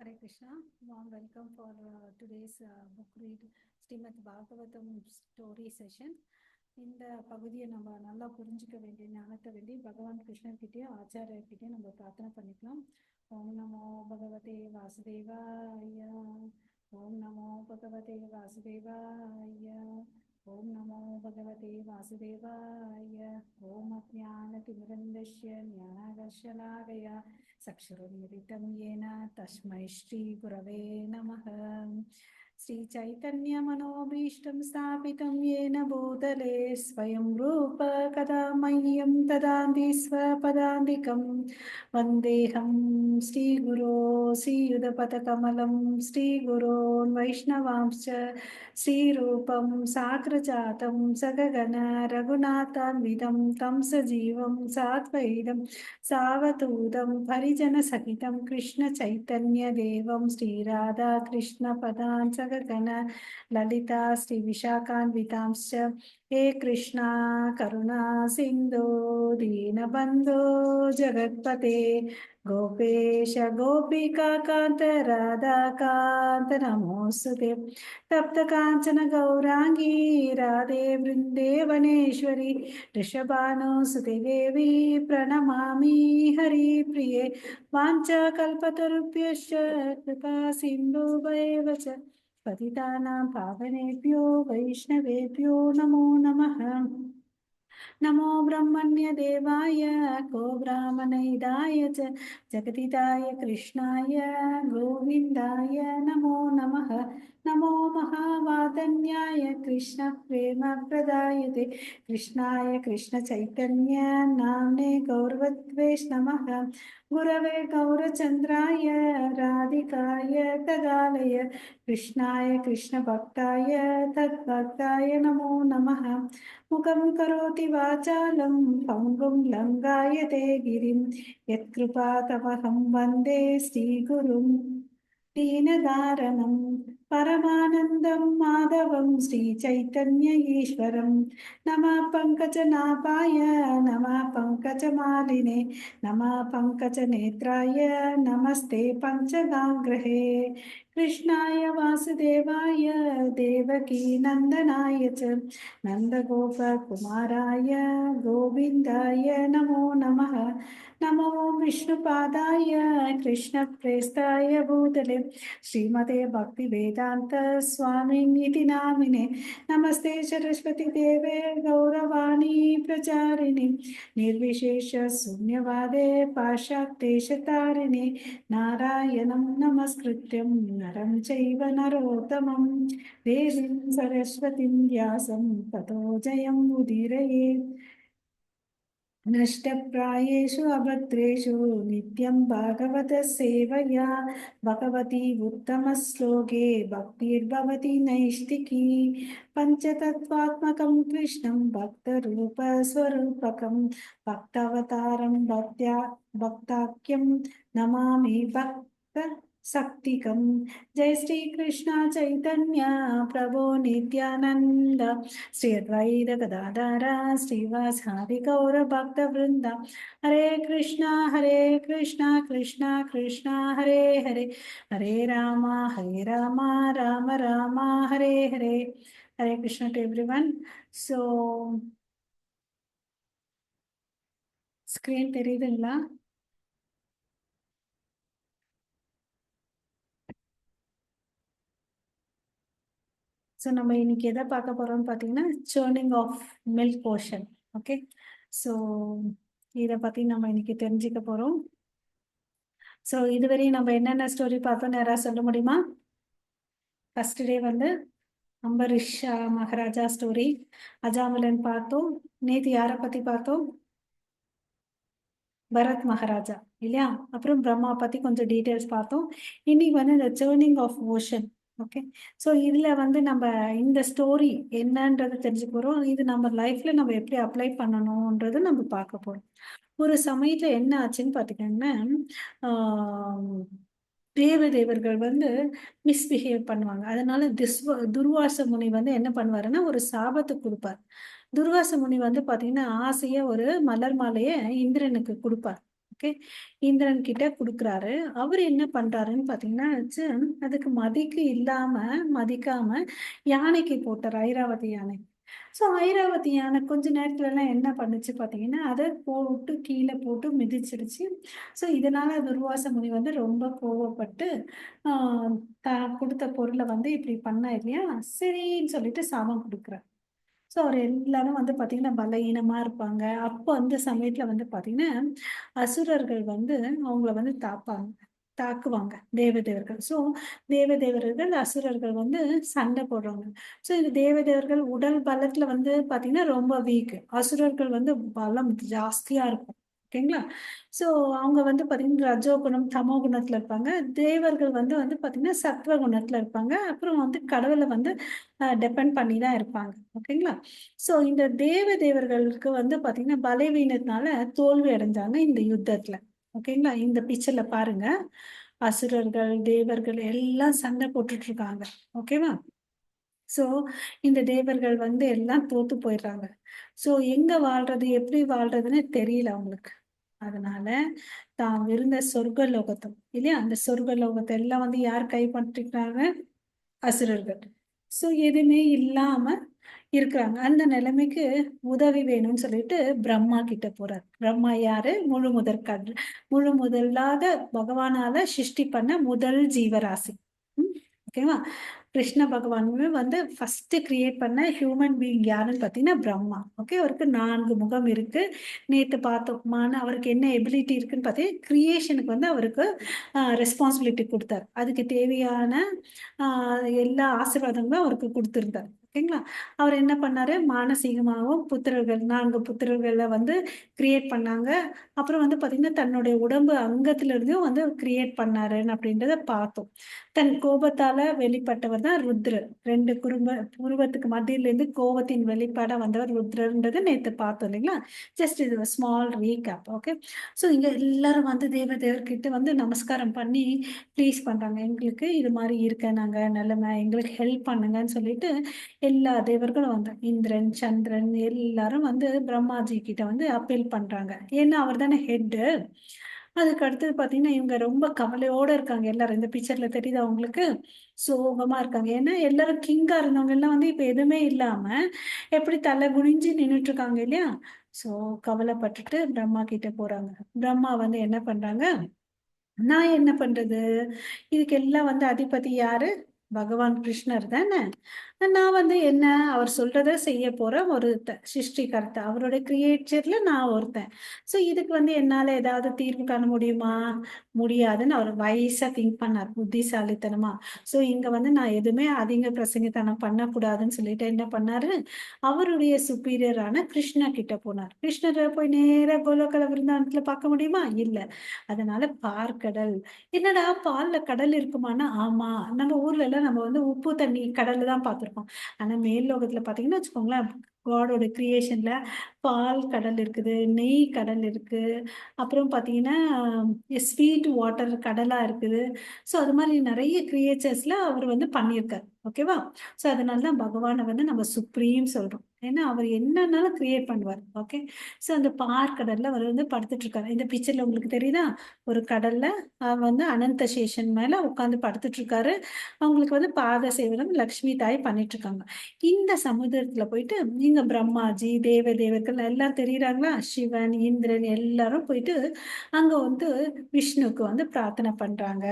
Hare Krishna. Warm welcome for today's book read Srimad Bhagavatam story session. இந்த பகுதியை நம்ம நல்லா புரிஞ்சுக்க வேண்டிய ஞானத்தை வேண்டி பகவான் கிருஷ்ணன் கிட்டேயும் ஆச்சாரியர்கிட்டயும் நம்ம பிரார்த்தனை பண்ணிக்கலாம். ஓம் நமோ பகவதே வாசுதேவாய. ஓம் நமோ பகவதே வாசுதேவாய. ஓம் நமோ பகவதே வாசுதேவாய. ஓம் அஜ்ஞானதிமிரந்தஸ்ய ஞானாகர்ஷணாகய சக்ஷுருன்மிலிதம் येन तस्मै श्रीगुरवे नमः. श्रीचैतन्यमनोभीष्टं स्थापितं येन भूतले स्वयं रूप कदा मह्यं ददाति स्वपदान्तिकं वन्देऽहं श्रीगुरो श्रीयुतपदकमलं श्रीगुरोन् वैष्णवांश्च श्रीरूपं साग्रजातं सगगण रघुनाथान्वितं तं सजीवं साद्वैतं सावधूतं परिजनसहितं कृष्णचैतन्यदेवं श्रीराधाकृष्णपदान् सगगण ललिता श्रीविशाखान्वितांश्च हे कृष्णा करुणा सिन्धो दीनबन्धो जगत्पते गोपेश गोपिकान्त राधाकान्त नमोऽस्तुते तप्तकाञ्चन गौराङ्गी राधे वृन्देवनेश्वरी ऋषभानुसुते देवी प्रणमामि हरिप्रिये वाञ्छाकल्पतरुभ्यश्च कृपा सिन्धुभैव च पतितानां पावनेभ्यो वैष्णवेभ्यो नमो नमः. नमो ब्रह्मण्य देवाय को ब्राह्मणहिताय च जगदिताय कृष्णाय गोविन्दाय नमो नमः. नमो महावादन्याय कृष्ण प्रेम प्रदायते कृष्णाय कृष्ण चैतन्य नाम्ने गौरवद्वेष नमः. गुरवे गौरचन्द्राय राधिकाय तदालय कृष्णाय कृष्ण भक्ताय तद्भक्ताय नमो नमः. मुखं करोति वाचालं पङ्गुं लङ्घयते गिरिं यत्कृपातमहं वन्दे श्रीगुरुं दीनदारणं परमानन्दं माधवं श्रीचैतन्य ईश्वरं. नमः पङ्कजनाभाय नमः पङ्कजमालिने नमः पङ्कजनेत्राय नमस्ते पञ्चगाङ्ग्रहे. कृष्णाय वासुदेवाय देवकी नन्दनाय च नन्दगोपकुमाराय गोविन्दाय नमो नमः. नमो विष्णुपादाय कृष्णप्रेष्ठाय भूतले श्रीमते भक्तिवेदान्त स्वामिनिति नामिने नमस्ते सरस्वती देवे गौरवाणी प्रचारिणे निर्विशेष शून्यवादे पाश्चात्यदेशतारिणे नारायणं नमस्कृत्यं नरं चैव नरोत्तमं देवीं सरस्वतीं व्यासं ततो जयम् उदीरयेत्. नष्टप्रायेषु अभद्रेषु नित्यं भागवत सेवया भगवती उत्तमश्लोके भक्तिर्भवति नैष्टिकी. पञ्चतत्त्वात्मकं कृष्णं भक्तरूपस्वरूपकं भक्तावतारं भक्ताख्यं नमामि भक्त शक्तिकं. जय श्री कृष्ण चैतन्य प्रभो नित्यानंद श्री अद्वैत गदाधर श्रीवासादि गौर भक्त वृंद. Hare Krishna Krishna Krishna Hare Hare Hare Rama Rama Rama Hare Hare. Hare Krishna to everyone. So screen தெரியுதுங்களா? ஸோ நம்ம இன்னைக்கு எதை பார்க்க போறோம்னு பார்த்தீங்கன்னா churning of milk ocean. Okay, so இதை பற்றி நம்ம இன்னைக்கு தெரிஞ்சுக்க போகிறோம். ஸோ இதுவரையும் நம்ம என்னென்ன ஸ்டோரி பார்த்தோம் யாராவது சொல்ல முடியுமா? ஃபர்ஸ்ட் டே வந்து அம்பரீஷ் மகாராஜா ஸ்டோரி, அஜாமிலன் பார்த்தோம். நேற்று யாரை பற்றி பார்த்தோம்? பரத் மகாராஜா இல்லையா? அப்புறம் பிரம்மா பற்றி கொஞ்சம் டீட்டெயில்ஸ் பார்த்தோம். இன்னைக்கு வந்து இந்த churning of ocean. Okay, so இதில் வந்து நம்ம இந்த ஸ்டோரி என்னன்றது தெரிஞ்சுக்க போகிறோம். இது நம்ம லைஃப்பில் நம்ம எப்படி அப்ளை பண்ணணுன்றது நம்ம பார்க்க போகிறோம். ஒரு சமயத்தில் என்ன ஆச்சுன்னு பார்த்துக்கிட்டிங்கன்னா, தேவதேவர்கள் வந்து மிஸ்பிஹேவ் பண்ணுவாங்க. அதனால துர்வாச முனி வந்து என்ன பண்ணுவாருன்னா ஒரு சாபத்தை கொடுப்பார். துர்வாச முனி வந்து பார்த்தீங்கன்னா ஆசையாக ஒரு மலர் மாலையை இந்திரனுக்கு கொடுப்பார். ஓகே. இந்திரன் கிட்ட குடுக்குறாரு. அவரு என்ன பண்றாருன்னு பார்த்தீங்கன்னா, அதுக்கு மதிக்காம யானைக்கு போட்டாரு. ஐராவதி யானை. ஸோ ஐராவதி யானை கொஞ்ச நேரத்துலலாம் என்ன பண்ணுச்சு பார்த்தீங்கன்னா, அத போட்டு கீழ போட்டு மிதிச்சிடுச்சு. ஸோ இதனால துர்வாச முனி வந்து ரொம்ப கோவப்பட்டு, ஆ தான் குடுத்த பொருள வந்து இப்படி பண்ணா இல்லையா? சரின்னு சொல்லிட்டு சாபம் குடுக்குறார். ஸோ அவர் எல்லாரும் வந்து பார்த்தீங்கன்னா, பலகீனமா இருப்பாங்க. அப்போ அந்த சமயத்துல வந்து பார்த்தீங்கன்னா, அசுரர்கள் வந்து அவங்கள வந்து தாக்குவாங்க தேவதேவர்கள். ஸோ தேவதேவர்கள், அசுரர்கள் வந்து சண்டை போடுறாங்க. ஸோ இந்த தேவதேவர்கள் உடல் பலத்துல வந்து பார்த்தீங்கன்னா, ரொம்ப வீக். அசுரர்கள் வந்து பலம் ஜாஸ்தியா இருக்கும். ஓகேங்களா? ஸோ அவங்க வந்து பார்த்தீங்கன்னா, ரஜோ குணம், தமோ குணத்துல இருப்பாங்க. தேவர்கள் வந்து வந்து பார்த்தீங்கன்னா, சத்வ குணத்துல இருப்பாங்க. அப்புறம் வந்து கடவுள வந்து டிபெண்ட் பண்ணி தான் இருப்பாங்க. ஓகேங்களா? ஸோ இந்த தேவர்களுக்கு வந்து பார்த்தீங்கன்னா, பலவீனத்தினால தோல்வி அடைஞ்சாங்க இந்த யுத்தத்துல. ஓகேங்களா? இந்த பிக்சர்ல பாருங்க. அசுரர்கள், தேவர்கள் எல்லாம் சண்டை போட்டுட்டு இருக்காங்க. ஓகேவா? ஸோ இந்த தேவர்கள் வந்து எல்லாம் தோத்து போயிடுறாங்க. ஸோ எங்க வாழ்றது, எப்படி வாழ்றதுன்னு தெரியல அவங்களுக்கு. அதனால தான் இருந்த சொர்க்க லோகத்தம் இல்லையா? அந்த சொர்க்க லோகத்தை எல்லாம் வந்து யார் கைப்பற்றிக்கிறாங்க? அசுரர்கள். ஸோ எதுவுமே இல்லாம இருக்கிறாங்க. அந்த நிலைமைக்கு உதவி வேணும்னு சொல்லிட்டு பிரம்மா கிட்ட போறார். பிரம்மா யாரு? முழு முதலாக பகவானால சிருஷ்டி பண்ண முதல் ஜீவராசி. ம், ஓகேவா? கிருஷ்ண பகவானுமே வந்து ஃபர்ஸ்ட் கிரியேட் பண்ண ஹியூமன் பீயிங் யாருன்னு பார்த்தீங்கன்னா பிரம்மா. ஓகே, அவருக்கு 4 முகம் இருக்கு. நேத்து பார்த்தோமான அவருக்கு என்ன எபிலிட்டி இருக்குன்னு பார்த்தீங்கன்னா, கிரியேஷனுக்கு வந்து அவருக்கு ரெஸ்பான்சிபிலிட்டி கொடுத்தாரு. அதுக்கு தேவையான எல்லா ஆசீர்வாதங்களும் அவருக்கு கொடுத்திருந்தார். ஓகேங்களா? அவர் என்ன பண்ணாரு? மானசீகமாகவும் 4 புத்திரர்கள வந்து கிரியேட் பண்ணாங்க. அப்புறம் வந்து பார்த்தீங்கன்னா, தன்னுடைய உடம்பு அங்கத்துல இருந்தும் வந்து கிரியேட் பண்ணாருன்னு அப்படின்றத பார்த்தோம். தன் கோபத்தால வெளிப்பட்டவர் தான் ருத்ரர். 2 புருவத்துக்கு மத்தியில இருந்து கோபத்தின் வெளிப்பாடா வந்தவர் ருத்ரர்ன்றத நேத்து பார்த்தோம் இல்லைங்களா? ஜஸ்ட் இது ஒரு ஸ்மால் ரீகேப். ஓகே. ஸோ இங்க எல்லாரும் வந்து தேவதேவர்கிட்ட வந்து நமஸ்காரம் பண்ணி ப்ளீஸ் பண்றாங்க. எங்களுக்கு இது மாரி இருக்கு நாங்க நிலைமை, எங்களுக்கு ஹெல்ப் பண்ணுங்கன்னு சொல்லிட்டு எல்லா தேவர்களும் வந்து இந்திரன், சந்திரன் எல்லாரும் வந்து பிரம்மாஜி கிட்ட வந்து அப்பீல் பண்றாங்க. ஏன்னா அவர் தானே ஹெட்டு. அதுக்கு அடுத்தது பார்த்தீங்கன்னா, இவங்க ரொம்ப கவலையோட இருக்காங்க எல்லாரும். இந்த பிக்சர்ல தெரியுதா உங்களுக்கு? சோகமா இருக்காங்க. ஏன்னா எல்லாரும் கிங்கா இருந்தவங்க எல்லாம் வந்து இப்ப எதுவுமே இல்லாம எப்படி தலை குனிஞ்சு நின்னுட்டு இருக்காங்க இல்லையா? ஸோ கவலைப்பட்டுட்டு பிரம்மா கிட்ட போறாங்க. பிரம்மா வந்து என்ன பண்றாங்க? நான் என்ன பண்றது? இதுக்கெல்லாம் வந்து அதிபதி யாரு? பகவான் கிருஷ்ணர் தானே. நான் வந்து என்ன அவர் சொல்றத செய்ய போற ஒரு சிருஷ்டிகர்த்தா. அவரோட கிரியேச்சர்ல நான் ஒருத்தன். ஸோ இதுக்கு வந்து என்னால ஏதாவது தீர்வு காண முடியுமா? முடியாதுன்னு அவர் வயசா திங்க் பண்ணார். புத்திசாலித்தனமா. ஸோ இங்க வந்து நான் எதுவுமே அதிக பிரசங்கித்தனம் பண்ணக்கூடாதுன்னு சொல்லிட்டு என்ன பண்ணாரு? அவருடைய சுப்பீரியரான கிருஷ்ணா கிட்ட போனார். கிருஷ்ணரை போய் நேரா கோலோகல விருந்தாவனத்துல பார்க்க முடியுமா? இல்ல. அதனால பார்க்கடல். என்னடா பால்ல கடல் இருக்குமான்னா, ஆமா. நம்ம ஊர்ல எல்லாம் நம்ம வந்து உப்பு தண்ணி கடல்ல தான் பார்த்திருக்கோம். ஆனா மேல் லோகத்துல பார்த்தீங்கன்னா வச்சுக்கோங்களேன், காடோட கிரியேஷன்ல பால் கடல் இருக்குது, நெய் கடல் இருக்கு. அப்புறம் பார்த்தீங்கன்னா, ஸ்வீட் வாட்டர் கடலா இருக்குது. ஸோ அது மாரி நெறைய கிரியேச்சர்ஸ்ல அவர் வந்து பண்ணியிருக்காரு. ஓகேவா? ஸோ அதனால தான் பகவான வந்து நம்ம சுப்ரீம் சொல்றோம். ஏன்னா அவர் என்னன்னாலும் கிரியேட் பண்ணுவார். ஓகே. ஸோ அந்த பார்க்கடல்ல அவர் வந்து படுத்துட்டு இருக்காரு. இந்த பிக்சர்ல உங்களுக்கு தெரியுதா? ஒரு கடல்ல வந்து அனந்த சேஷன் மேல உட்கார்ந்து படுத்துட்டு இருக்காரு. அவங்களுக்கு வந்து பாத சேவனம் லக்ஷ்மி தாய் பண்ணிட்டு இருக்காங்க. இந்த சமுதிரத்துல போயிட்டு இங்க பிரம்மாஜி, தேவர்கள் எல்லாம் தெரியுறாங்களா? சிவன், இந்திரன் எல்லாரும் போயிட்டு அங்க வந்து விஷ்ணுவுக்கு வந்து பிரார்த்தனை பண்றாங்க.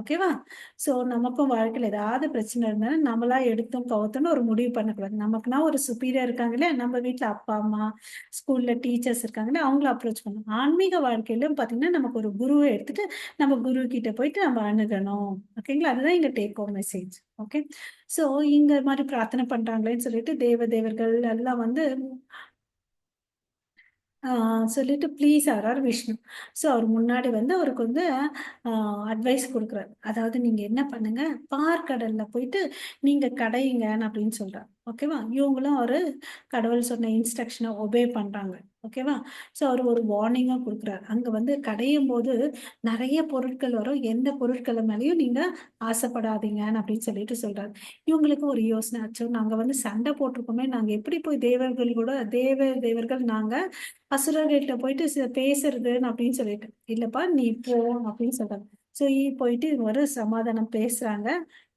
ஓகேவா? சோ நமக்கும் வாழ்க்கையில ஏதாவது பிரச்சனை இருந்தாலும் நம்மளா எடுத்தோம் கவுத்தோம்னு ஒரு முடிவு பண்ணக்கூடாது. நமக்குன்னா ஒரு சுப்பீரியர் இருக்காங்க இல்லையா? நம்ம வீட்ல அப்பா, அம்மா, ஸ்கூல்ல டீச்சர்ஸ் இருக்காங்கல்ல, அவங்கள அப்ரோச் பண்ணணும். ஆன்மீக வாழ்க்கையிலும் பார்த்தீங்கன்னா, நமக்கு ஒரு குருவ எடுத்துட்டு நம்ம குரு கிட்ட போயிட்டு நம்ம அணுகணும். ஓகேங்களா? அதுதான் இங்க take home message. Okay. So இங்க மாரி பிரார்த்தனை பண்றாங்களேன்னு சொல்லிட்டு தேவர்கள் எல்லாம் வந்து ஆ சொல்லிட்டு ப்ளீஸ் ஆர்ஆர் விஷ்ணு. ஸோ அவர் முன்னாடி வந்து அவருக்கு வந்து ஆ அட்வைஸ் குடுக்குறாரு. அதாவது நீங்க என்ன பண்ணுங்க, பார்க்கடல்ல போயிட்டு நீங்க கடையுங்கன்னு அப்படின்னு சொல்றாரு. ஓகேவா? இவங்களும் கடவுள் சொன்ன இன்ஸ்ட்ரக்ஷன ஒபே பண்றாங்க. ஓகேவா? ஸோ அவர் ஒரு வார்னிங்கா குடுக்குறாரு. அங்க வந்து கடையும் போது நெறைய பொருட்கள் வரும். எந்த பொருட்கள் மேலயும் நீங்க ஆசைப்படாதீங்கன்னு அப்படின்னு சொல்லிட்டு சொல்றாரு. இவங்களுக்கு ஒரு யோசனை ஆச்சு. நாங்க வந்து சண்டை போட்டுருக்கோமே, நாங்க எப்படி போய் தேவர்கள் கூட தேவர்கள் நாங்க அசுரர்கள்ட்ட போயிட்டு பேசுறதுன்னு அப்படின்னு சொல்லிட்டு. இல்லப்பா நீ போ அப்படின்னு சொல்றாங்க. ஸோ போயிட்டு ஒரு சமாதானம் பேசுறாங்க.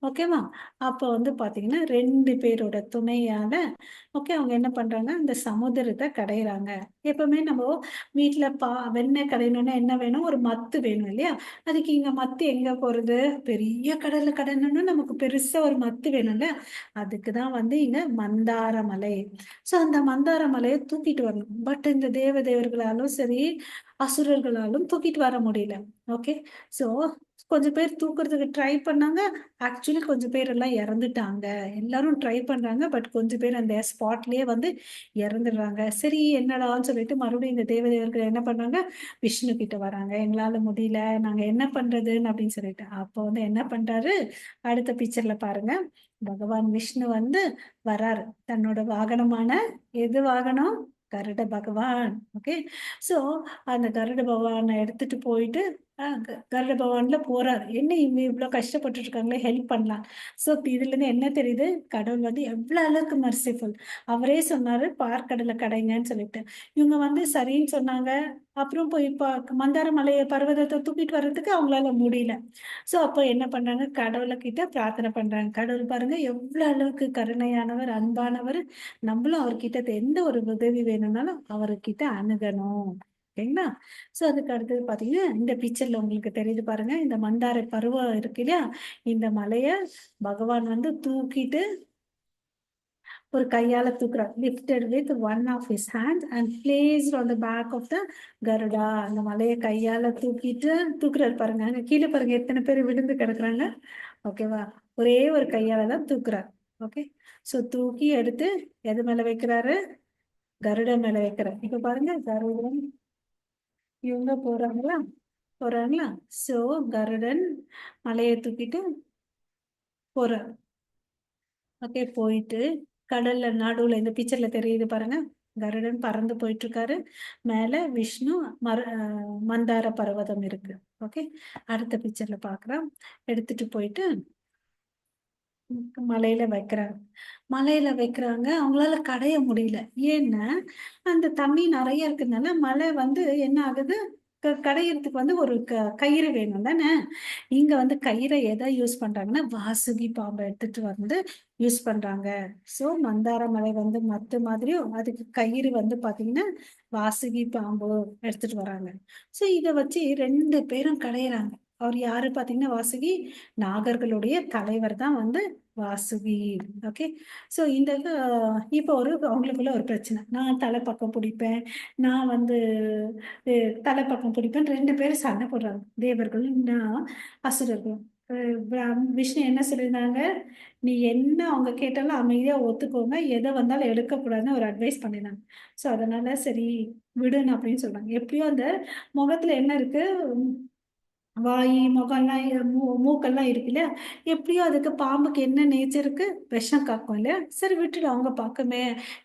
ஓகேவா? அப்ப வந்து பாத்தீங்கன்னா 2 பேரோட துணையால ஓகே அவங்க என்ன பண்றாங்க, அந்த சமுத்திரத்த கடையறாங்க. எப்பவுமே நம்ம வீட்ல வெண்ணெய் கடையணும்னா என்ன வேணும்? ஒரு மத்து வேணும் இல்லையா? அதுக்கு இங்க மத்து எங்க போறது? பெரிய கடல்ல கடயணும்னா நமக்கு பெருசா ஒரு மத்து வேணும்ல. அதுக்கு தான் வந்து இங்க மந்தார மலை. ஸோ அந்த மந்தார மலைய தூக்கிட்டு வரணும். பட் இந்த தேவர்களாலும் சரி, அசுரர்களாலும் தூக்கிட்டு வர முடியல. ஓகே. ஸோ கொஞ்சம் பேர் தூக்குறதுக்கு ட்ரை பண்ணாங்க. ஆக்சுவலி கொஞ்சம் பேர் எல்லாம் இறந்துட்டாங்க. எல்லாரும் ட்ரை பண்றாங்க. பட் கொஞ்சம் பேர் அந்த ஸ்பாட்லயே வந்து இறந்துடுறாங்க. சரி என்னடான்னு சொல்லிட்டு மறுபடியும் இந்த தேவதைகள் என்ன பண்றாங்க, விஷ்ணு கிட்ட வராங்க. எங்களால முடியல. நாங்க என்ன பண்றதுன்னு அப்படின்னு சொல்லிட்டு. அப்போ வந்து என்ன பண்றாரு, அடுத்த பிக்சர்ல பாருங்க. பகவான் விஷ்ணு வந்து வராரு. தன்னோட வாகனமான எது வாகனம்? கருட பகவான். ஓகே. சோ அந்த கருட பகவான எடுத்துட்டு போயிட்டு கருட பகவான்ல போறாரு. என்ன இவங்க இவ்வளவு கஷ்டப்பட்டுட்டு இருக்காங்களே ஹெல்ப் பண்ணலாம். சோ இதுல இருந்து என்ன தெரியுது, கடவுள் வந்து எவ்வளவு அளவுக்கு மர்சிஃபுல். அவரே சொன்னாரு பார்க்கடலை கடைங்கன்னு சொல்லிட்டு. இவங்க வந்து சரின்னு சொன்னாங்க. அப்புறம் போய் மந்தார மலைய பர்வதத்தை தூக்கிட்டு வர்றதுக்கு அவங்களால முடியல. சோ அப்ப என்ன பண்றாங்க, கடவுள்கிட்ட பிரார்த்தனை பண்றாங்க. கடவுள் பாருங்க எவ்வளவு அளவுக்கு கருணையானவர், அன்பானவர். நம்மளும் அவர்கிட்ட எந்த ஒரு உதவி வேணும்னாலும் அவர்கிட்ட அணுகணும். ஓகேங்களா? சோ அதுக்கு அடுத்தது பாத்தீங்கன்னா இந்த பிக்சர்ல உங்களுக்கு தெரியுது பாருங்க. இந்த மந்தார பருவம் இருக்கு இல்லையா? இந்த மலைய பகவான் வந்து தூக்கிட்டு ஒரு கையால தூக்குறார். Lifted with one of his hand and placed on the back of the Garuda. அந்த மலையை கையால தூக்கிட்டு தூக்குறாரு பாருங்க. அங்க கீழே பாருங்க எத்தனை பேர் விழுந்து கிடக்குறாங்க. ஓகேவா? ஒரே ஒரு கையால தான் தூக்குறார். ஓகே. சோ தூக்கி எடுத்து எது மேல வைக்கிறாரு? கருடன் மேல வைக்கிறார். இப்ப பாருங்க கருடன் இவங்க போறாங்களா? சோ கருடன் மலையை தூக்கிட்டு போறார். ஓகே. போயிட்டு கடல்ல நடுவுல இந்த பிக்சர்ல தெரியுது பாருங்க. கருடன் பறந்து போயிட்டு இருக்காரு. மேல விஷ்ணு மந்தார பர்வதம் இருக்கு. ஓகே. அடுத்த பிக்சர்ல பாக்குறோம். எடுத்துட்டு போயிட்டு மலையில வைக்கிறாங்க. மலையில வைக்கிறாங்க. அவங்களால கடைய முடியல. ஏன்னா அந்த தண்ணி நிறைய இருக்கிறதுனால மலை வந்து என்ன ஆகுது, கடையறதுக்கு வந்து ஒரு கயிறு வேணும் தானே. இங்க வந்து கயிறை எதை யூஸ் பண்றாங்கன்னா வாசுகி பாம்பை எடுத்துட்டு வந்து யூஸ் பண்றாங்க. சோ மந்தார மலை வந்து மத்து மாதிரியும் அதுக்கு கயிறு வந்து பாத்தீங்கன்னா வாசுகி பாம்பு எடுத்துட்டு வராங்க. சோ இத வச்சு 2 பேரும் கடையறாங்க. அவர் யாரு பாத்தீங்கன்னா வாசுகி, நாகர்களுடைய தலைவர் தான் வந்து வாசுகி. ஓகே. சோ இந்த இப்போ அவங்களுக்குள்ள ஒரு பிரச்சனை. நான் தலைப்பக்கம் பிடிப்பேன், நான் வந்து தலைப்பக்கம் பிடிப்பேன். 2 பேரும் சண்டை போடுறாங்க. தேவர்களும் அசுரர்களும். விஷ்ணு என்ன சொல்லியிருந்தாங்க, நீ என்ன அவங்க கேட்டாலும் அமைதியா ஒத்துக்கோங்க, எதை வந்தாலும் எடுக்கக்கூடாதுன்னு ஒரு அட்வைஸ் பண்ணிருந்தாங்க. சோ அதனால சரி விடுன்னு அப்படின்னு சொல்றாங்க. எப்படியோ அந்த முகத்துல என்ன இருக்கு, வாய் முகம்லாம் மூக்கெல்லாம் இருக்கு இல்லையா? எப்படியோ அதுக்கு பாம்புக்கு என்ன நேச்சருக்கு விஷம் காக்கும் இல்லையா? சரி விட்டுடு அவங்க பக்கமே,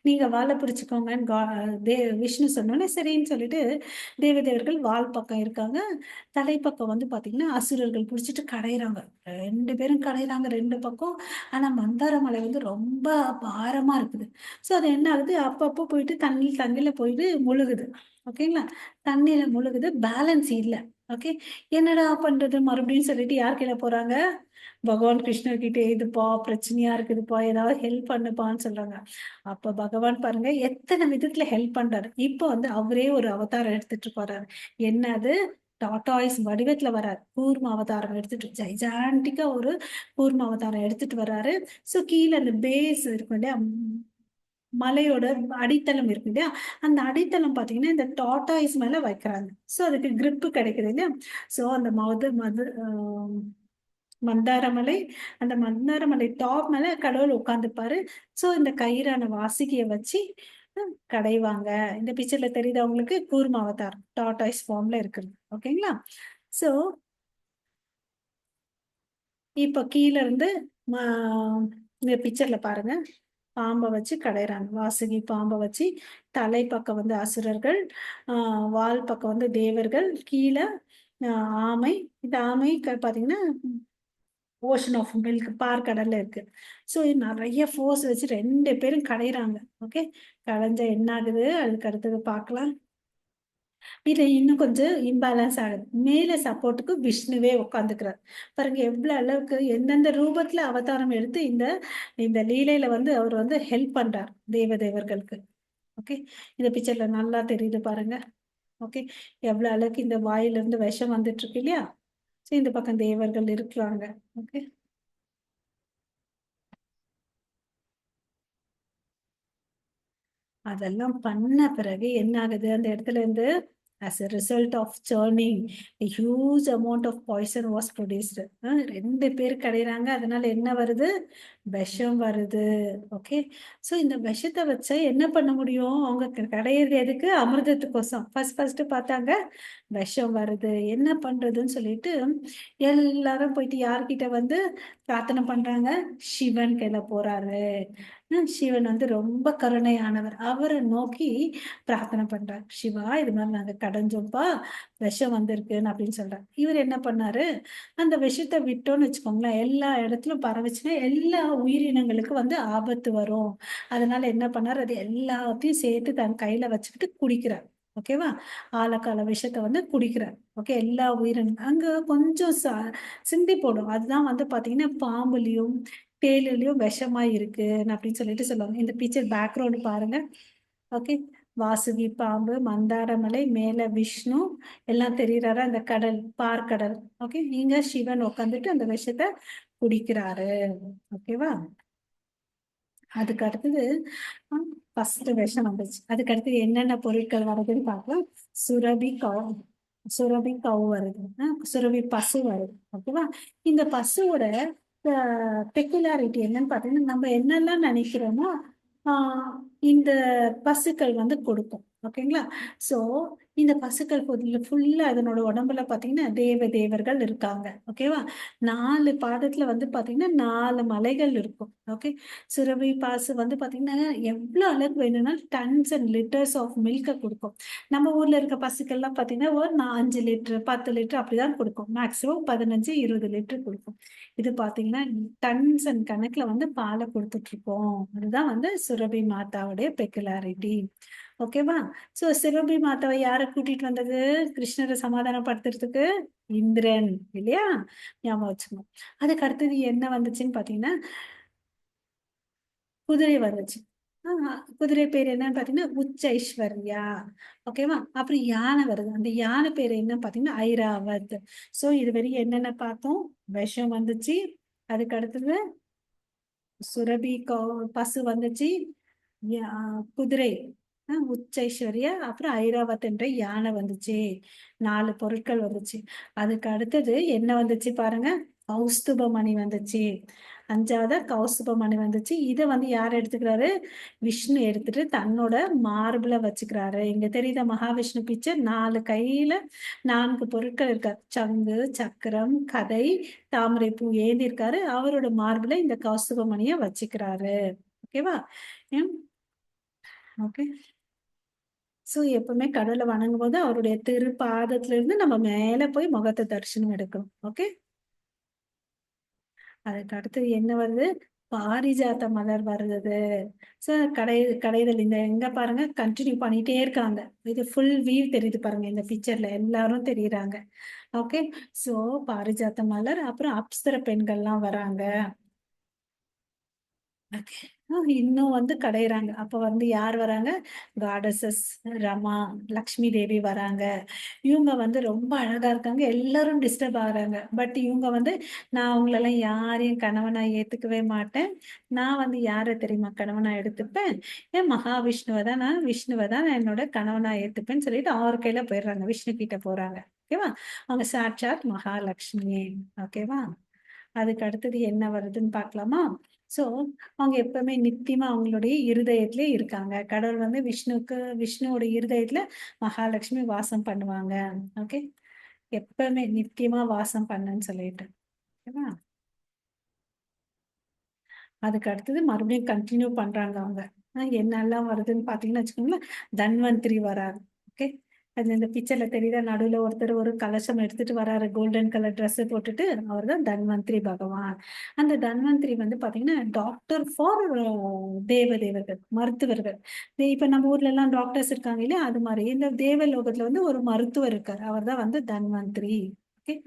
நீங்க வாழை பிடிச்சுக்கோங்கன்னு விஷ்ணு சொன்னோன்னே சரின்னு சொல்லிட்டு தேவதேவர்கள் வால் பக்கம் இருக்காங்க. தலைப்பக்கம் வந்து பாத்தீங்கன்னா அசுரர்கள் பிடிச்சிட்டு கடையிறாங்க. 2 பேரும் கடையிறாங்க 2 பக்கம். ஆனா மந்தார மலை வந்து ரொம்ப பாரமா இருக்குது. சோ அது என்ன ஆகுது, அப்பப்போ போயிட்டு தண்ணியில போயிட்டு முழுகுது. ஓகேங்களா? தண்ணியில முழுகுது, பேலன்ஸ் இல்ல. ஓகே. என்னடா பண்றது மறுபடியும் சொல்லிட்டு யார் கீழே போறாங்க, பகவான் கிருஷ்ணர் கிட்ட இதுப்பா பிரச்சனையா இருக்குதுப்பா ஏதாவது ஹெல்ப் பண்ணுப்பான்னு சொல்றாங்க. அப்ப பகவான் பாருங்க எத்தனை விதத்துல ஹெல்ப் பண்றாரு. இப்ப வந்து அவரே ஒரு அவதாரம் எடுத்துட்டு போறாரு. என்னது, டாட்டாய்ஸ் வடிவத்துல வராரு. கூர்ம அவதாரம் எடுத்துட்டு ஜைஜாண்டிக்கா ஒரு கூர்ம அவதாரம் எடுத்துட்டு வர்றாரு. சோ கீழே அந்த பேஸ் இருக்கும் இல்லையா, மலையோட அடித்தளம் இருக்கு இல்லையா, அந்த அடித்தளம் பாத்தீங்கன்னா இந்த டாட்டாய்ஸ் மேல வைக்கிறாங்க. சோ அதுக்கு grip கிடைக்குது இல்லையா. சோ அந்த மது மது மந்தாரமலை, அந்த மந்தாரமலை டாப் மேல கடவுள் உட்கார்ந்துப்பாரு. சோ இந்த கயிறான வாசுகிய வச்சு கடைவாங்க. இந்த பிக்சர்ல தெரியுது அவங்களுக்கு கூர்ம அவதாரம் டாட்டாய்ஸ் ஃபார்ம்ல இருக்குது. ஓகேங்களா? சோ இப்ப கீழ இருந்து இந்த பிக்சர்ல பாருங்க. பாம்பை வச்சு கடையிறாங்க. வாசுகி பாம்பை வச்சு தலை பக்கம் வந்து அசுரர்கள், வால் பக்கம் வந்து தேவர்கள், கீழே ஆமை. இந்த ஆமை பாத்தீங்கன்னா ஓஷன் ஆஃப் மில்க் பார்க்கடல்ல இருக்கு. ஸோ நிறைய ஃபோர்ஸ் வச்சு 2 பேரும் கடையிறாங்க. ஓகே, கடைஞ்சா என்ன ஆகுது அதுக்கு அடுத்தது பார்க்கலாம். இது இன்னும் கொஞ்சம் இம்பேலன்ஸ் ஆகுது. மேல சப்போர்ட்டுக்கு விஷ்ணுவே உட்காந்துக்கிறார். பாருங்க எவ்வளவு அளவுக்கு எந்தெந்த ரூபத்துல அவதாரம் எடுத்து இந்த இந்த லீலையில வந்து அவர் வந்து ஹெல்ப் பண்றார் தேவதேவர்களுக்கு. ஓகே, இந்த பிக்சர்ல நல்லா தெரியுது பாருங்க. ஓகே, எவ்வளவு அளவுக்கு இந்த வாயில இருந்து விஷம் வந்துட்டு இருக்கு இல்லையா. ஸோ இந்த பக்கம் தேவர்கள் இருக்கிறாங்க. ஓகே, அதெல்லாம் பண்ண பிறகு என்ன ஆகுது அந்த இடத்துல இருந்து, as a result of churning a huge amount of poison was produced. 2 பேர் கடையிறாங்க, அதனால என்ன வருது, விஷம் வருது. ஓகே, ஸோ இந்த விஷத்தை வச்சு என்ன பண்ண முடியும், அவங்க கடையிறது எதுக்கு, அமிர்தத்துக்கோசம். ஃபர்ஸ்ட் பார்த்தாங்க விஷம் வருது, என்ன பண்றதுன்னு சொல்லிட்டு எல்லாரும் போயிட்டு யார்கிட்ட வந்து பிரார்த்தனை பண்றாங்க, சிவன் கையில போறாரு. சிவன் வந்து ரொம்ப கருணையானவர், அவரை நோக்கி பிரார்த்தனை பண்றார். சிவா, இது மாதிரி நாங்க கடைஞ்சோம்ப்பா, விஷம் வந்திருக்குன்னு அப்படின்னு சொல்றாரு. இவர் என்ன பண்ணாரு, அந்த விஷத்தை விட்டோம்னு வச்சுக்கோங்களேன், எல்லா இடத்துலயும் பரவச்சுன்னா எல்லா உயிரினங்களுக்கும் வந்து ஆபத்து வரும். அதனால என்ன பண்ணாரு, அது எல்லாத்தையும் சேர்த்து தன் கையில வச்சுக்கிட்டு குடிக்கிறார். ஓகேவா, ஆழக்கால விஷத்தை வந்து குடிக்கிறார். ஓகே, எல்லா உயிரினம் அங்க கொஞ்சம் சிந்தி போடும். அதுதான் வந்து பாத்தீங்கன்னா பாம்புலயும் தேயிலையும் விஷமா இருக்கு அப்படின்னு சொல்லிட்டு சொல்லுவாங்க. இந்த பிக்சர் பேக்ரவுண்ட் பாருங்க. ஓகே, வாசுகி பாம்பு, மந்தாரமலை, மேல விஷ்ணு எல்லாம் தெரியறாரு, அந்த கடல் பார்க்கடல். ஓகே, நீங்க சிவன் உட்காந்துட்டு அந்த விஷத்தை குடிக்கிறாரு. ஓகேவா, அதுக்கு அடுத்தது ஃபர்ஸ்ட் விஷம் வந்துச்சு. அதுக்கு அடுத்தது என்னென்ன பொருட்கள் வருதுன்னு பார்க்கலாம். சுரபி கவ் சுரபி கவ் வருது, சுரபி பசு வருது. ஓகேவா, இந்த பசுவோட பெக்குலாரிட்டி என்னன்னு பார்த்தீங்கன்னா, நம்ம என்னெல்லாம் நினைக்கிறோமோ ஆஹ் இந்த பசுக்கள் வந்து கொடுக்கும். ஓகேங்களா, சோ இந்த பசுக்கள் ஃபுல்லா அதனோட உடம்புல பாத்தீங்கன்னா தேவர்கள் இருக்காங்க. ஓகேவா, 4 பாதத்துல வந்து பாத்தீங்கன்னா 4 மலைகள் இருக்கும். ஓகே, சுரபி பாசு வந்து பாத்தீங்கன்னா எவ்வளவு அளவுக்கு வேணும்னா டன்ஸ் அண்ட் லிட்டர்ஸ் ஆஃப் மில்க கொடுக்கும். நம்ம ஊர்ல இருக்க பசுக்கள்லாம் பாத்தீங்கன்னா ஒரு 5 லிட்டர் 10 லிட்டர் அப்படிதான் கொடுக்கும். மேக்சிமம் 15-20 லிட்டர் கொடுக்கும். இது பாத்தீங்கன்னா டன்ஸ் அண்ட் கணக்குல வந்து பாலை கொடுத்துட்டு இருக்கோம். அதுதான் வந்து சுரபி மாதாவுடைய பெக்குலாரிட்டி. ஓகேவா, சோ சுரபி மாதாவை யார கூட்டிட்டு வந்தது, கிருஷ்ணரை சமாதானப்படுத்துறதுக்கு இந்திரன் இல்லையா, ஞாபகம் வச்சுக்கணும். அதுக்கு அடுத்தது என்ன வந்துச்சுன்னு பாத்தீங்கன்னா குதிரை வந்துச்சு. குதிரை பேர் என்னன்னு பாத்தீங்கன்னா உச்சைஸ்வர்யா. ஓகேவா, அப்புறம் யானை வருது, அந்த யானை பேர் என்ன பாத்தீங்கன்னா ஐராவத். சோ இது வரைக்கும் என்னென்ன பார்த்தோம், விஷம் வந்துச்சு, அதுக்கு அடுத்தது சுரபி பசு வந்துச்சு, குதிரை உச்சைஸ்வர்யா, அப்புறம் ஐராவத் என்ற யானை வந்துச்சு. 4 பொருட்கள் வந்துச்சு. அதுக்கு அடுத்தது என்ன வந்துச்சு பாருங்க, கௌஸ்துபமணி வந்துச்சு. 5ஆவதா கௌஸ்துபமணி வந்துச்சு. இதை வந்து யார் எடுத்துக்கிறாரு, விஷ்ணு எடுத்துட்டு தன்னோட மார்புல வச்சுக்கிறாரு. இங்க தெரியுத மகாவிஷ்ணு பிக்சர், 4 கையில 4 பொருட்கள் இருக்காரு, சங்கு சக்கரம் கதை தாமரை பூ ஏந்தி இருக்காரு. அவரோட மார்புல இந்த கௌஸ்துபமணிய வச்சுக்கிறாரு. ஓகேவா, ஓகே. சோ எப்பவுமே கடவுளை வணங்கும் போது அவருடைய திருப்பாதத்துல இருந்து நம்ம மேல போய் முகத்தை தரிசனம் எடுக்கணும். ஓகே, அதுக்கு அடுத்தது என்ன வருது, பாரிஜாத மலர் வருது. சோ கடைதல் இந்த எங்க பாருங்க கண்டினியூ பண்ணிட்டே இருக்காங்க. இது ஃபுல் வியூ தெரியுது பாருங்க, இந்த பிக்சர்ல எல்லாரும் தெரியுறாங்க. ஓகே, சோ பாரிஜாத்த மலர், அப்புறம் அப்சர பெண்கள்லாம் வராங்க. இன்னும் வந்து கடையிறாங்க. அப்ப வந்து யார் வராங்க, காடசஸ் ரமா, லக்ஷ்மி தேவி வராங்க. இவங்க வந்து ரொம்ப அழகா இருக்காங்க, எல்லாரும் டிஸ்டர்ப் ஆகுறாங்க. பட் இவங்க வந்து நான் அவங்களெல்லாம் யாரையும் கணவனா ஏத்துக்கவே மாட்டேன், நான் வந்து யாரை தெரியுமா கணவனா எடுத்துப்பேன், ஏன் மகாவிஷ்ணுவை தான், நான் விஷ்ணுவை தான் என்னோட கணவனா ஏத்துப்பேன்னு சொல்லிட்டு அவர் கையில போயிடுறாங்க, விஷ்ணு கிட்ட போறாங்க. ஓகேவா, அவங்க சாட்சாத் மகாலட்சுமி. ஓகேவா, அதுக்கு அடுத்தது என்ன வருதுன்னு பார்க்கலாமா. சோ அவங்க எப்பவுமே நித்தியமா அவங்களுடைய இருதயத்திலே இருக்காங்க. கடவுள் வந்து விஷ்ணுவோட இருதயத்துல மகாலட்சுமி வாசம் பண்ணுவாங்க. ஓகே, எப்பவுமே நித்தியமா வாசம் பண்ணுன்னு சொல்லிட்டு. ஓகேவா, அதுக்கு அடுத்தது மறுபடியும் கண்டினியூ பண்றாங்க அவங்க. என்னெல்லாம் வருதுன்னு பாத்தீங்கன்னா வச்சுக்கோங்களேன், தன்வந்திரி வராரு. ஓகே, அது இந்த பிக்சர்ல தெரியுற நடுவுல ஒருத்தர் ஒரு கலசம் எடுத்துட்டு வராரு, கோல்டன் கலர் ட்ரெஸ் போட்டுட்டு. அவர் தான் தன்வந்திரி பகவான். அந்த தன்வந்திரி வந்து பாத்தீங்கன்னா டாக்டர் ஃபார் தேவதேவர்கள், மருத்துவர்கள். இப்ப நம்ம ஊர்ல எல்லாம் டாக்டர்ஸ் இருக்காங்க இல்லையா, அது மாதிரி இந்த தேவலோகத்துல வந்து ஒரு மருத்துவர் இருக்காரு, அவர் தான் வந்து தன்வந்திரி. ஓகே,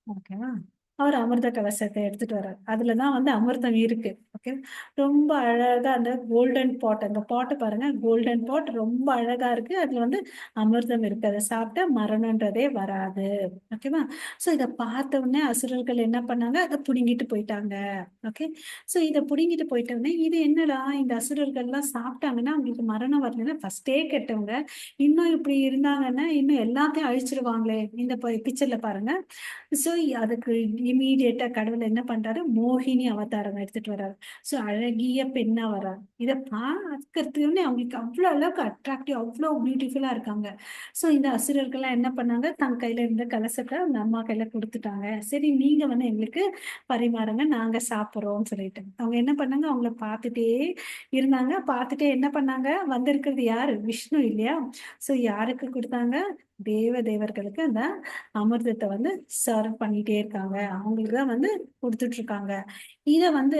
ஓகேவா. அவர் அமிர்த கலசத்தை எடுத்துட்டு வர்றாரு, அதுலதான் வந்து அமிர்தம் இருக்கு. ஓகே, ரொம்ப அழகா அந்த கோல்டன் பாட், அந்த பாட்டை பாருங்க, கோல்டன் பாட் ரொம்ப அழகா இருக்கு. அதுல வந்து அமிர்தம் இருக்கு, அதை சாப்பிட்டா மரணம்ன்றதே வராது. ஓகேவா. சோ இதை பார்த்த உடனே அசுரர்கள் என்ன பண்ணாங்க, அதை புடுங்கிட்டு போயிட்டாங்க. ஓகே, சோ இதை புடுங்கிட்டு போயிட்ட உடனே இது என்னடா, இந்த அசுரர்கள் எல்லாம் சாப்பிட்டாங்கன்னா அவங்களுக்கு மரணம் வரலன்னா ஃபர்ஸ்டே கெட்டவங்க, இன்னும் இப்படி இருந்தாங்கன்னா இன்னும் எல்லாத்தையும் அழிச்சிருவாங்களே. இந்த பிக்சர்ல பாருங்க. சோ அதுக்கு இமீடியட்டா கடவுள் என்ன பண்றாரு, மோகினி அவதாரம் எடுத்துட்டு வர்றாரு. சோ அழகிய பெண்ணா வர்றாரு. இதை பார்க்கறதுக்குன்னு அவங்களுக்கு அவ்வளவு அளவுக்கு அட்ராக்டிவ், அவ்வளவு பியூட்டிஃபுல்லா இருக்காங்க. சோ இந்த அசுரர்கள்லாம் என்ன பண்ணாங்க, தன் கையில இருந்த கலசத்தை அந்த அம்மா கையில கொடுத்துட்டாங்க. சரி, நீங்க வந்து எங்களுக்கு பரிமாறுங்க, நாங்க சாப்பிடுறோம்னு சொல்லிட்டு அவங்க என்ன பண்ணாங்க, அவங்கள பார்த்துட்டே இருந்தாங்க. பார்த்துட்டே என்ன பண்ணாங்க, வந்திருக்கிறது யாரு, விஷ்ணு இல்லையா. சோ யாருக்கு கொடுத்தாங்க, தேவர்களுக்கு அந்த அமிர்தத்தை வந்து சர்வ் பண்ணிட்டே இருக்காங்க, அவங்களுக்கு தான் வந்து கொடுத்துட்டு இருக்காங்க. இத வந்து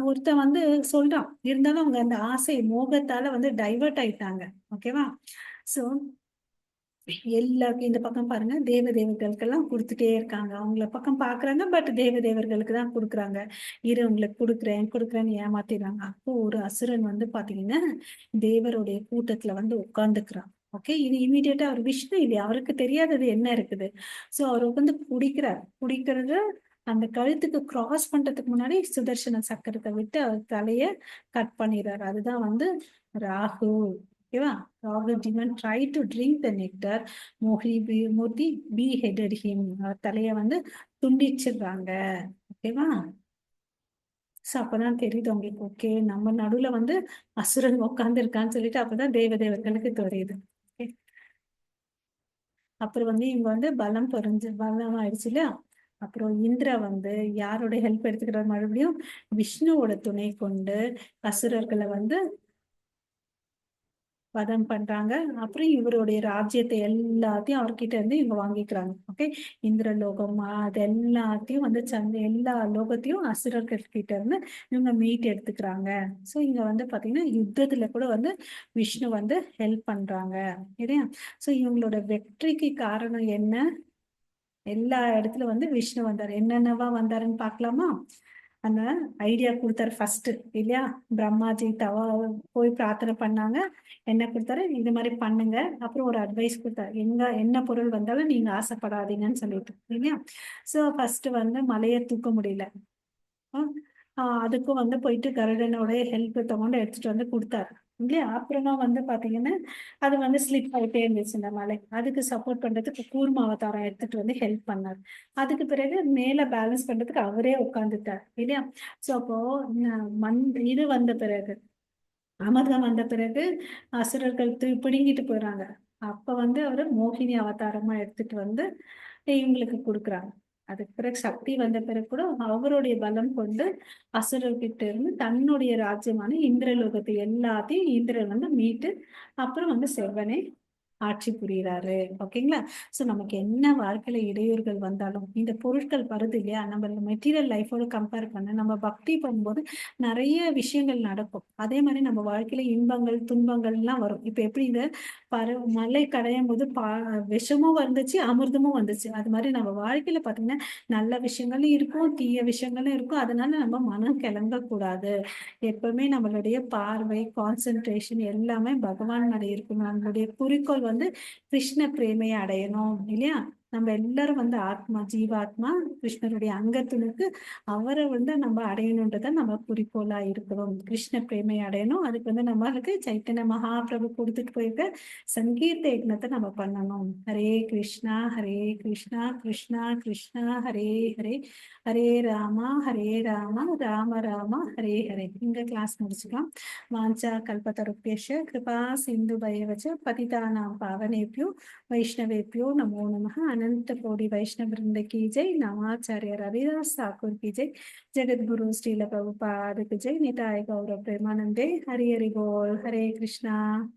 ஒருத்தன் வந்து சொல்றான், இருந்தாலும் அவங்க அந்த ஆசை மோகத்தால வந்து டைவர்ட் ஆயிட்டாங்க. ஓகேவா. சோ எல்லாருக்கும் இந்த பக்கம் பாருங்க, தேவர்களுக்கெல்லாம் கொடுத்துட்டே இருக்காங்க, அவங்கள பக்கம் பாக்குறாங்க, பட் தேவர்களுக்கு தான் கொடுக்குறாங்க. இரு உங்களுக்கு கொடுக்குறேன்னு ஏமாத்திடுறாங்க. அப்போ ஒரு அசுரன் வந்து பாத்தீங்கன்னா தேவருடைய கூட்டத்துல வந்து உட்கார்ந்துக்கிறான். ஓகே, இது இமீடியட்டா அவர் விஷ்ணு இல்லையா, அவருக்கு தெரியாதது என்ன இருக்குது. சோ அவர் வந்து குடிக்கிறது, அந்த கழுத்துக்கு கிராஸ் பண்றதுக்கு முன்னாடி சுதர்சன சக்கரத்தை விட்டு அவர் தலைய கட் பண்ணிடுறாரு. அதுதான் வந்து ராகு. ஓகேவா. Rahu demon try to drink the nectar. Murthy beheaded him. அவர் தலைய வந்து துண்டிச்சிடுறாங்க. ஓகேவா. சோ அப்பதான் தெரியுது உங்களுக்கு. ஓகே, நம்ம நடுவுல வந்து அசுரன் உட்கார்ந்து இருக்கான்னு சொல்லிட்டு அப்பதான் தேவர்களுக்கு தெரியுது. Okay. அப்புறம் வந்து இவங்க வந்து பலம் ஆயிடுச்சு இல்லையா. அப்புறம் இந்திரா வந்து யாரோட ஹெல்ப் எடுத்துக்கிறார், மறுபடியும் விஷ்ணுவோட துணை கொண்டு அசுரர்களை வந்து வதம் பண்றாங்க. அப்புறம் இவருடைய ராஜ்யத்தை எல்லாத்தையும் அவர்கிட்ட இருந்து இவங்க வாங்கிக்கிறாங்க. ஓகே, இந்திரலோகம் அது எல்லாத்தையும் வந்து எல்லா லோகத்தையும் அசுரர்கள் கிட்ட இருந்து இவங்க மீட் எடுத்துக்கிறாங்க. சோ இங்க வந்து பாத்தீங்கன்னா யுத்தத்துல கூட வந்து விஷ்ணு வந்து ஹெல்ப் பண்றாங்க இல்லையா. சோ இவங்களோட வெற்றிக்கு காரணம் என்ன, எல்லா இடத்துல வந்து விஷ்ணு வந்தாரு. என்னென்னவா வந்தாருன்னு பாக்கலாமா. அந்த ஐடியா கொடுத்தாரு ஃபர்ஸ்ட் இல்லையா. பிரம்மாஜி போய் பிரார்த்தனை பண்ணாங்க, என்ன கொடுத்தாரு, இது மாதிரி பண்ணுங்க. அப்புறம் ஒரு அட்வைஸ் கொடுத்தாரு, என்ன பொருள் வந்தாலும் நீங்க ஆசைப்படாதீங்கன்னு சொல்லிட்டு இல்லையா. சோ ஃபர்ஸ்ட் வந்து மலையை தூக்க முடியல. அதுக்கும் வந்து போயிட்டு கருடனோட ஹெல்ப் தಗೊಂடு எடுத்துட்டு வந்து கொடுத்தாரு இல்லையா. அப்புறமா வந்து பாத்தீங்கன்னா அது வந்து ஸ்லிப் ஆயிட்டே இருந்துச்சு இந்த மலை. அதுக்கு சப்போர்ட் பண்றதுக்கு கூர்ம அவதாரம் எடுத்துட்டு வந்து ஹெல்ப் பண்ணாரு. அதுக்கு பிறகு மேல பேலன்ஸ் பண்றதுக்கு அவரே உட்காந்துட்டார் இல்லையா. சோ அப்போ மண் இது வந்த பிறகு, அமிர்தம் வந்த பிறகு அசுரர்கள் பிடுங்கிட்டு போயிடுறாங்க. அப்ப வந்து அவரு மோகினி அவதாரமா எடுத்துட்டு வந்து இவங்களுக்கு கொடுக்குறாங்க. அதுக்கு பிறகு சக்தி வந்த பிறகு கூட அவருடைய பலம் கொண்டு அசுரர்கிட்ட இருந்து தன்னுடைய ராஜ்யமான இந்திரலோகத்தை எல்லாத்தையும் இந்திரன் வந்து மீட்டு அப்புறம் வந்து செவ்வனே ஆட்சி புரியுறாரு. ஓகேங்களா. சோ நமக்கு என்ன வாழ்க்கையில இடையூறுகள் வந்தாலும் இந்த பொருட்கள் வருது இல்லையா, நம்ம மெட்டீரியல் லைஃபோட கம்பேர் பண்ண நம்ம பக்தி பண்ணும்போது நிறைய விஷயங்கள் நடக்கும். அதே மாதிரி நம்ம வாழ்க்கையில இன்பங்கள் துன்பங்கள் எல்லாம் வரும். இப்ப எப்படி இந்த மலை கடையும் போது விஷமும் வந்துச்சு, அமிர்தமும் வந்துச்சு. அது மாதிரி நம்ம வாழ்க்கையில பாத்தீங்கன்னா நல்ல விஷயங்களும் இருக்கும், தீய விஷயங்களும் இருக்கும். அதனால நம்ம மனம் கிளம்ப கூடாது. எப்பவுமே நம்மளுடைய பார்வை, கான்சென்ட்ரேஷன் எல்லாமே பகவான் மேல இருக்கணும். நம்மளுடைய குறிக்கோள் வந்து கிருஷ்ண பிரேமையை அடையணும் இல்லையா. நம்ம எல்லாரும் வந்து ஆத்மா, ஜீவாத்மா, கிருஷ்ணருடைய அங்கத்துனுக்கு அவரை வந்து நம்ம அடையணுன்றத நம்ம குறிக்கோளா இருக்கிறோம். கிருஷ்ண பிரேமை அடையணும். அதுக்கு வந்து நம்மளுக்கு சைத்தன்ய மகாபிரபு கொடுத்துட்டு போயிருக்க சங்கீர்த்த யக்னத்தை நம்ம பண்ணணும். ஹரே கிருஷ்ணா ஹரே கிருஷ்ணா கிருஷ்ணா கிருஷ்ணா ஹரே ஹரே, ஹரே ராமா ராம ராம ஹரே ஹரே. இங்க கிளாஸ் முடிச்சுக்கலாம். வாஞ்சா கல்பதருப்யஸ்ய கிருபா சிந்து பயவச்ச பதிதானாம் பாவனேபியோ வைஷ்ணவேபியோ நமோ நமः. अनंत कोटि वैष्णव वृंद की जय। नमाचार्य रविदास ठाकुर की जय। जगत गुरु श्रील प्रभुपाद की जय। निताय गौर प्रेमानंदे। हरि हरि बोल। हरे कृष्णा।